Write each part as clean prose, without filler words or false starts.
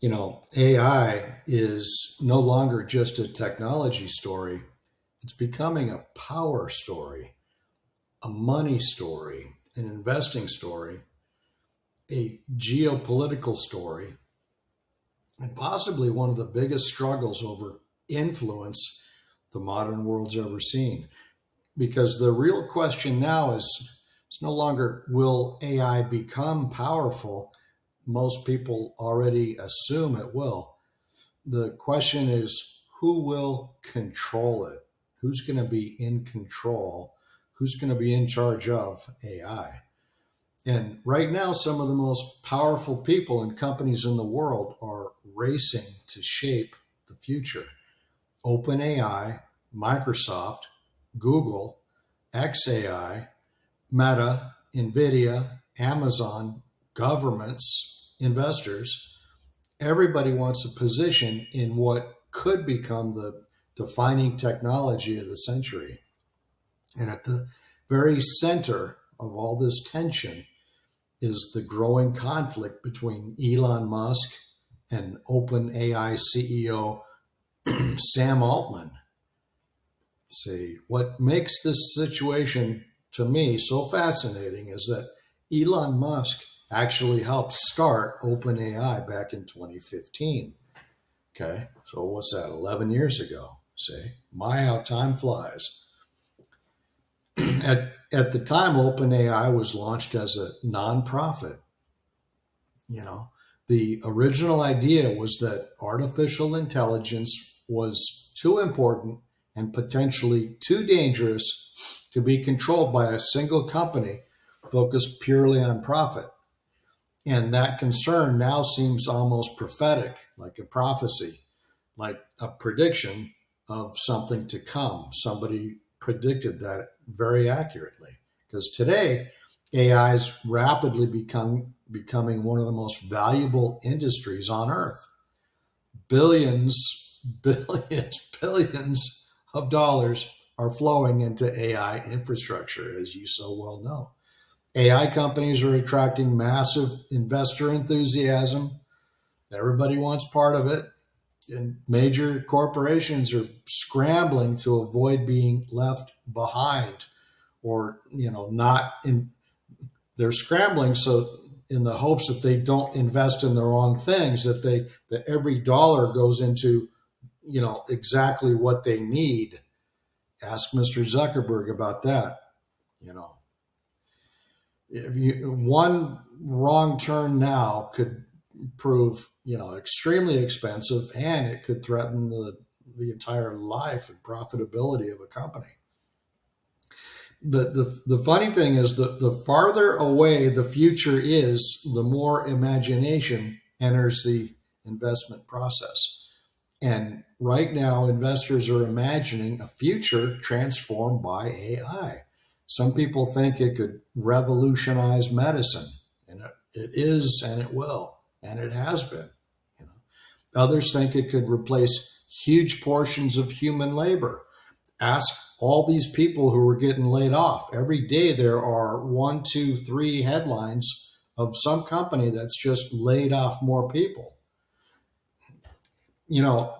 AI is no longer just a technology story. It's becoming a power story, a money story, an investing story, a geopolitical story, and possibly one of the biggest struggles over influence the modern world's ever seen. Because the real question now is it's no longer will AI become powerful. Most people already assume it will. The question is who will control it? Who's going to be in control? Who's going to be in charge of AI? And right now, some of the most powerful people and companies in the world are racing to shape the future. OpenAI, Microsoft, Google, XAI, Meta, NVIDIA, Amazon, governments, investors, everybody wants a position in what could become the defining technology of the century. And at the very center of all this tension is the growing conflict between Elon Musk and OpenAI CEO Sam Altman. See, what makes this situation to me so fascinating is that Elon Musk actually helped start OpenAI back in 2015. Okay, so what's that, 11 years ago? See, my, how time flies. At the time, OpenAI was launched as a nonprofit. You know, the original idea was that artificial intelligence was too important and potentially too dangerous to be controlled by a single company focused purely on profit. And that concern now seems almost prophetic, like a prophecy, like a prediction of something to come. Somebody predicted that very accurately. Because today, AI is rapidly becoming one of the most valuable industries on earth. Billions, billions of dollars are flowing into AI infrastructure, as you so well know. AI companies are attracting massive investor enthusiasm. Everybody wants part of it. And major corporations are scrambling to avoid being left behind or, not in, they're scrambling so in the hopes that they don't invest in the wrong things, that every dollar goes into, exactly what they need. Ask Mr. Zuckerberg about that. You know, if one wrong turn now could prove, extremely expensive, and it could threaten the entire life and profitability of a company. The funny thing is the farther away the future is, the more imagination enters the investment process. And right now, investors are imagining a future transformed by AI. Some people think it could revolutionize medicine, and it is, and it will, and it has been. Others think it could replace huge portions of human labor. Ask all these people who are getting laid off. Every day there are 1, 2, 3 headlines of some company that's just laid off more people.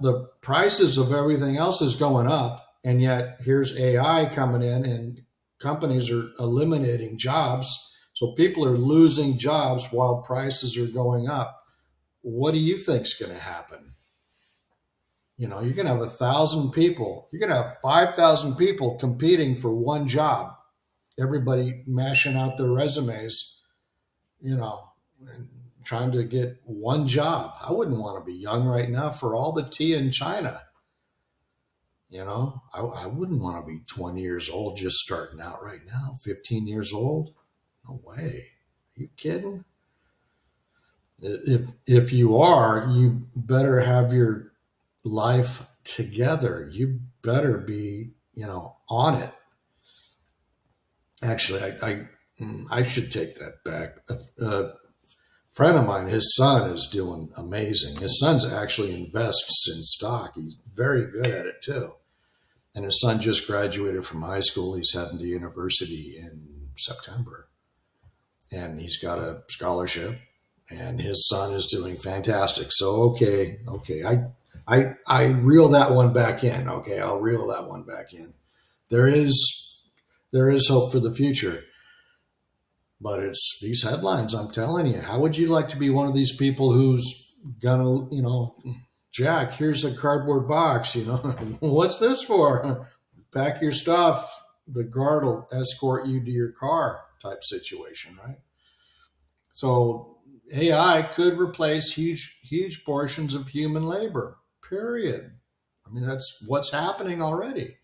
The prices of everything else is going up, and yet here's AI coming in and companies are eliminating jobs. So people are losing jobs while prices are going up. What do you think is going to happen? You're going to have 1,000 people. You're going to have 5,000 people competing for one job. Everybody mashing out their resumes, and trying to get one job. I wouldn't want to be young right now for all the tea in China. I wouldn't want to be 20 years old just starting out right now. 15 years old? No way. Are you kidding? If you are, you better have your life together. You better be, on it. Actually, I should take that back. A friend of mine, his son is doing amazing. His son's actually invests in stock. He's very good at it too. And his son just graduated from high school. He's heading to university in September. And he's got a scholarship. and his son is doing fantastic. So okay, I reel that one back in. Okay, I'll reel that one back in. There is hope for the future, but it's these headlines. I'm telling you, how would you like to be one of these people who's gonna, Jack, here's a cardboard box. What's this for? Pack your stuff. The guard will escort you to your car type situation, right? So AI could replace huge portions of human labor. Period. I mean, that's what's happening already.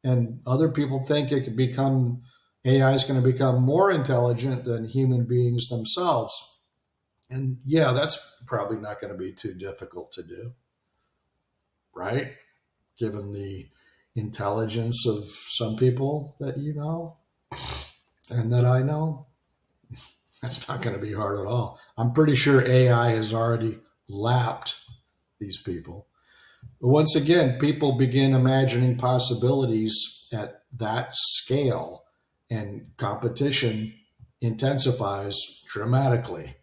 And other people think it could become AI is going to become more intelligent than human beings themselves. And yeah, that's probably not going to be too difficult to do, right? Given the intelligence of some people that you know and that I know, that's not going to be hard at all. I'm pretty sure AI has already lapped these people. But once again, people begin imagining possibilities at that scale, and competition intensifies dramatically.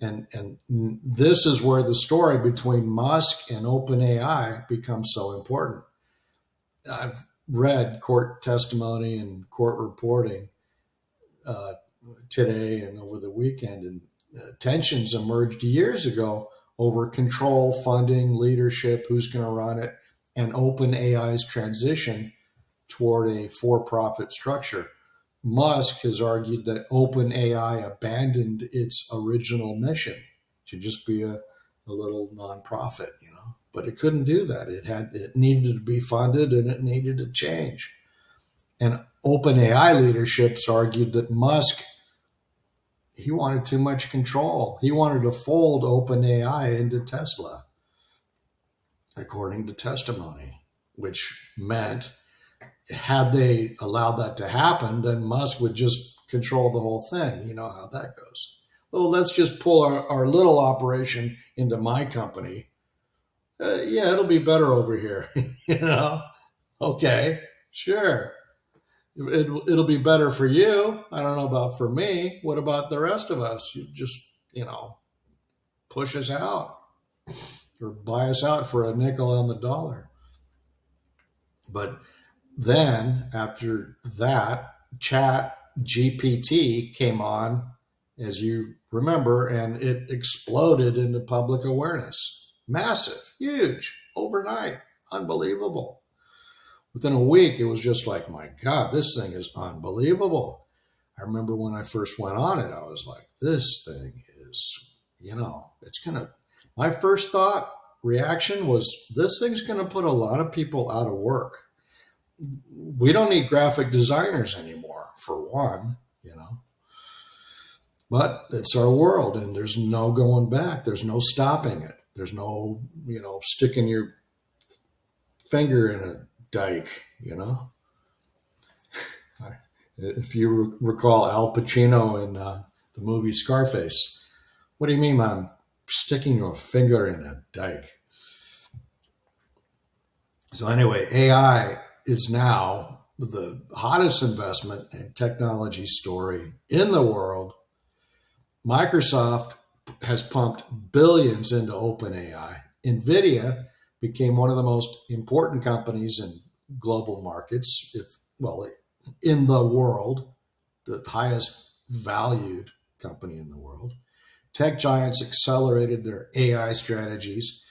And this is where the story between Musk and OpenAI becomes so important. I've read court testimony and court reporting uh, today and over the weekend, and tensions emerged years ago over control, funding, leadership, who's going to run it, and OpenAI's transition toward a for-profit structure. Musk has argued that OpenAI abandoned its original mission to just be a little nonprofit, but it couldn't do that. It needed to be funded and it needed to change. And OpenAI leaderships argued that Musk, he wanted too much control. He wanted to fold OpenAI into Tesla, according to testimony, which meant had they allowed that to happen, then Musk would just control the whole thing. You know how that goes. Well, let's just pull our little operation into my company. Yeah, it'll be better over here. Okay, sure. It'll be better for you. I don't know about for me. What about the rest of us? You just, push us out or buy us out for a nickel on the dollar. But then after that, Chat GPT came on, as you remember, and it exploded into public awareness. Massive, huge, overnight, unbelievable. Within a week, it was just like, my God, this thing is unbelievable. I remember when I first went on it, I was like, this thing is, it's going to, my first reaction was, this thing's going to put a lot of people out of work. We don't need graphic designers anymore, for one, but it's our world and there's no going back. There's no stopping it. There's no, sticking your finger in a dike, If you recall Al Pacino in the movie Scarface, what do you mean I'm sticking your finger in a dike? So anyway, AI is now the hottest investment and technology story in the world. Microsoft has pumped billions into OpenAI. NVIDIA became one of the most important companies in global markets, in the world, the highest valued company in the world. Tech giants accelerated their AI strategies,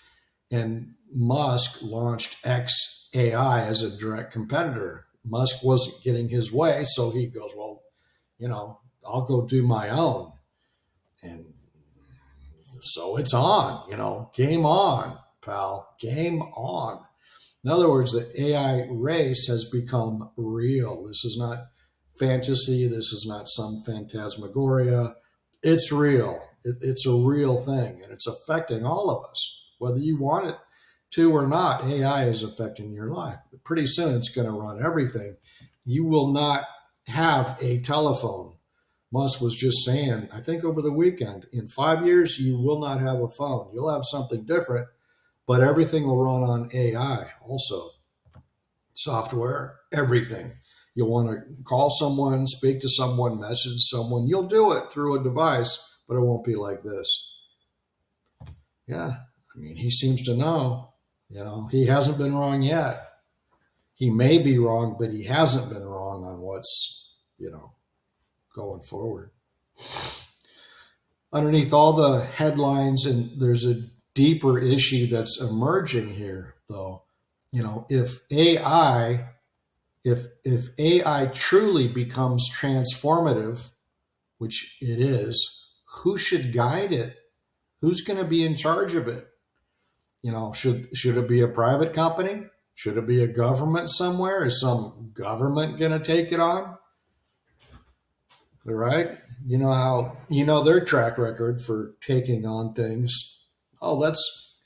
and Musk launched XAI as a direct competitor. Musk wasn't getting his way, so he goes, well, I'll go do my own. And so it's on, game on, pal, game on. In other words, the AI race has become real. This is not fantasy. This is not some phantasmagoria. It's real. It's a real thing, and it's affecting all of us. Whether you want it to or not, AI is affecting your life. Pretty soon, it's going to run everything. You will not have a telephone. Musk was just saying, I think over the weekend, in 5 years, you will not have a phone. You'll have something different, but everything will run on AI also. Software, everything. You'll want to call someone, speak to someone, message someone. You'll do it through a device, but it won't be like this. Yeah. I mean, he seems to know, he hasn't been wrong yet. He may be wrong, but he hasn't been wrong on what's, going forward. Underneath all the headlines, and there's a deeper issue that's emerging here, though. If AI truly becomes transformative, which it is, who should guide it? Who's going to be in charge of it? Should it be a private company? Should it be a government somewhere? Is some government going to take it on? Right? Their track record for taking on things. Oh, let's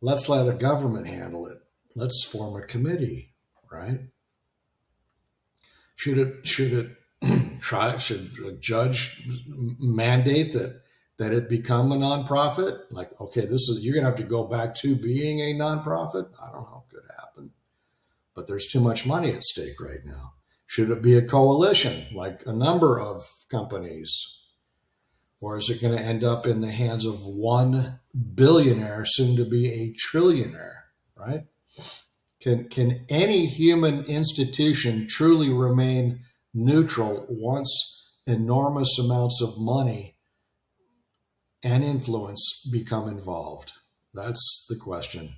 let a government handle it. Let's form a committee, right? Should it should a judge mandate that it become a nonprofit? Like, okay, you're gonna have to go back to being a nonprofit. I don't know, could happen, but there's too much money at stake right now. Should it be a coalition, like a number of companies, or is it going to end up in the hands of one billionaire, soon to be a trillionaire? Right? Can any human institution truly remain neutral once enormous amounts of money and influence become involved? That's the question,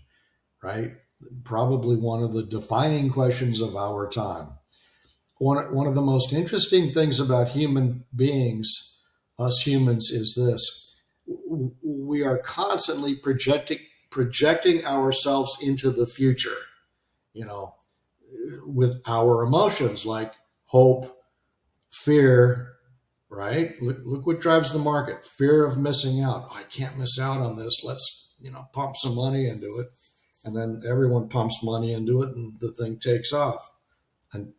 right? Probably one of the defining questions of our time. One of the most interesting things about human beings, us humans, is this: we are constantly projecting ourselves into the future, with our emotions like hope, fear, right? Look what drives the market: fear of missing out. I can't miss out on this. Let's, pump some money into it. And then everyone pumps money into it and the thing takes off. And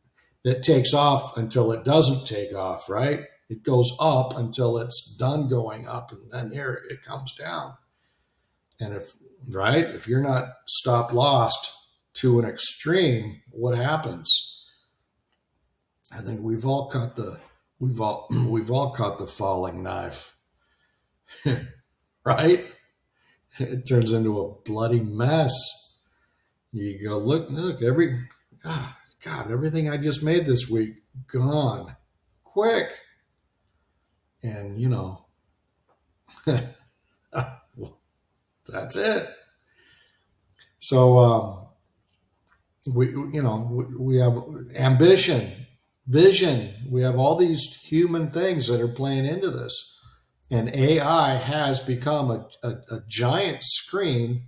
it takes off until it doesn't take off, right? It goes up until it's done going up, and then here it comes down. And if you're not stop lost to an extreme, what happens? I think we've all caught the falling knife, right? It turns into a bloody mess. You go, look, God, everything I just made this week, gone quick. And, that's it. So, we have ambition, vision. We have all these human things that are playing into this. And AI has become a giant screen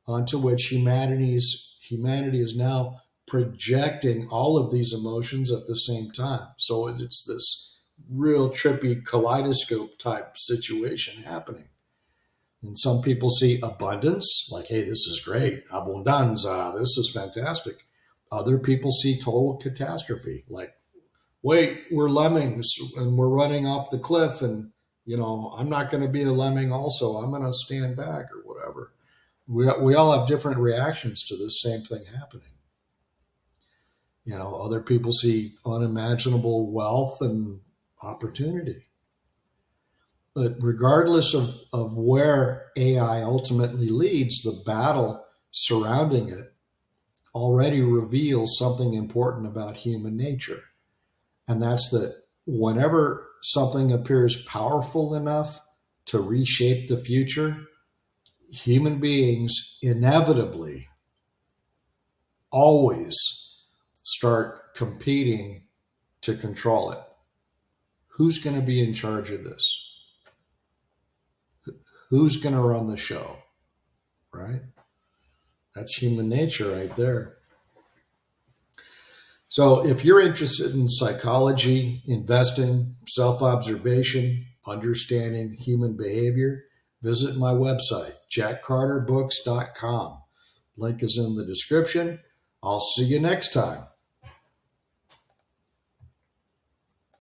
onto which humanity is now projecting all of these emotions at the same time. So it's this real trippy kaleidoscope type situation happening. And some people see abundance, like, hey, this is great, abundanza, this is fantastic. Other people see total catastrophe, like, wait, we're lemmings and we're running off the cliff, and I'm not going to be a lemming also. I'm going to stand back or whatever. We all have different reactions to this same thing happening. Other people see unimaginable wealth and opportunity. But regardless of where AI ultimately leads, the battle surrounding it already reveals something important about human nature. And that's that whenever something appears powerful enough to reshape the future, human beings inevitably always start competing to control it. Who's going to be in charge of this? Who's going to run the show? Right? That's human nature right there. So if you're interested in psychology, investing, self-observation, understanding human behavior, visit my website, jackcarterbooks.com. Link is in the description. I'll see you next time.